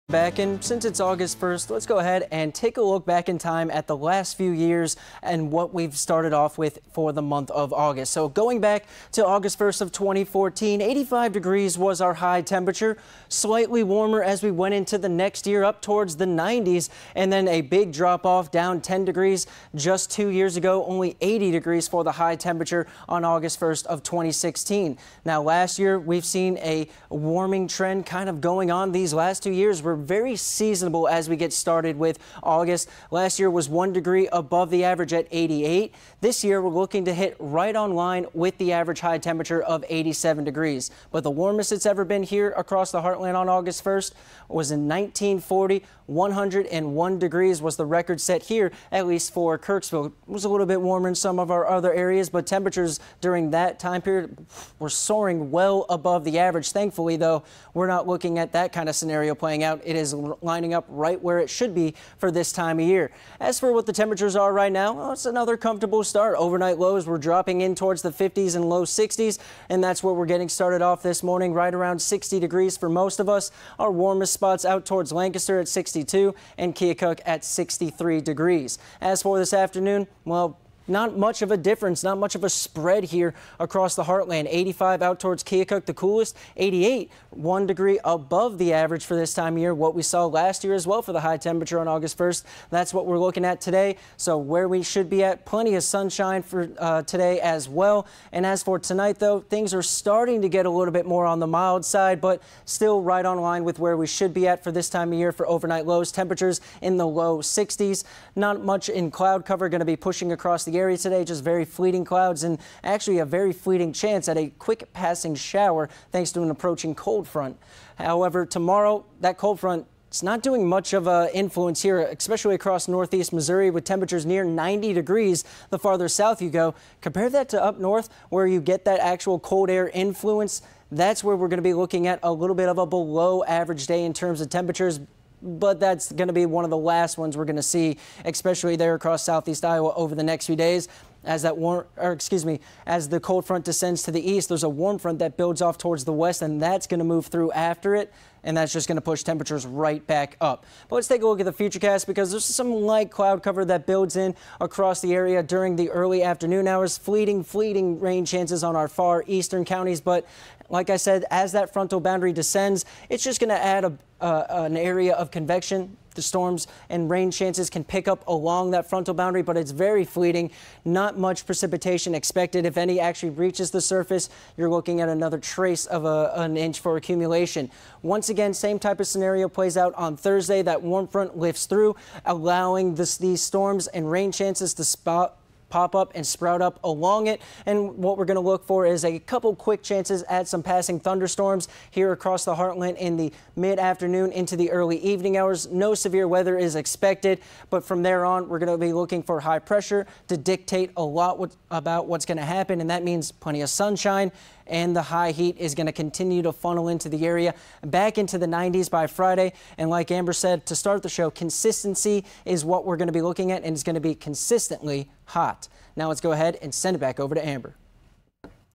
Back, and since it's August 1st, let's go ahead and take a look back in time at the last few years and what we've started off with for the month of August. So going back to August 1st of 2014, 85 degrees was our high temperature, slightly warmer as we went into the next year up towards the 90s, and then a big drop off down 10 degrees just 2 years ago, only 80 degrees for the high temperature on August 1st of 2016. Now last year we've seen a warming trend kind of going on these last 2 years. We're very seasonable as we get started with August. Last year was 1 degree above the average at 88. This year we're looking to hit right on line with the average high temperature of 87 degrees. But the warmest it's ever been here across the heartland on August 1st was in 1940. 101 degrees was the record set here, at least for Kirksville. It was a little bit warmer in some of our other areas, but temperatures during that time period were soaring well above the average. Thankfully, though, we're not looking at that kind of scenario playing out. It is lining up right where it should be for this time of year. As for what the temperatures are right now, well, it's another comfortable start. Overnight lows were dropping in towards the 50s and low 60s, and that's where we're getting started off this morning, right around 60 degrees for most of us. Our warmest spots out towards Lancaster at 62 and Keokuk at 63 degrees. As for this afternoon, well, not much of a difference, not much of a spread here across the heartland. 85 out towards Keokuk, the coolest. 88, 1 degree above the average for this time of year. What we saw last year as well for the high temperature on August 1st. That's what we're looking at today. So where we should be at, plenty of sunshine for today as well. And as for tonight, though, things are starting to get a little bit more on the mild side, but still right on line with where we should be at for this time of year for overnight lows. Temperatures in the low 60s. Not much in cloud cover going to be pushing across the area today, just very fleeting clouds and actually a very fleeting chance at a quick passing shower thanks to an approaching cold front. However, tomorrow that cold front, it's not doing much of an influence here, especially across northeast Missouri with temperatures near 90 degrees the farther south you go. Compare that to up north where you get that actual cold air influence. That's where we're going to be looking at a little bit of a below average day in terms of temperatures. But that's going to be one of the last ones we're going to see, especially there across southeast Iowa over the next few days. As as the cold front descends to the east, there's a warm front that builds off towards the west, and that's going to move through after it, and that's just going to push temperatures right back up. But let's take a look at the futurecast because there's some light cloud cover that builds in across the area during the early afternoon hours. Fleeting rain chances on our far eastern counties, but like I said, as that frontal boundary descends, it's just going to add an area of convection. The storms and rain chances can pick up along that frontal boundary, but it's very fleeting. Not much precipitation expected. If any actually reaches the surface, you're looking at another trace of an inch for accumulation. Once again, same type of scenario plays out on Thursday. That warm front lifts through, allowing these storms and rain chances to pop up and sprout up along it. And what we're going to look for is a couple quick chances at some passing thunderstorms here across the heartland in the mid-afternoon into the early evening hours. No severe weather is expected, but from there on, we're going to be looking for high pressure to dictate a lot about what's going to happen, and that means plenty of sunshine, and the high heat is going to continue to funnel into the area back into the 90s by Friday. And like Amber said to start the show, consistency is what we're going to be looking at, and it's going to be consistently hot. Now let's go ahead and send it back over to Amber.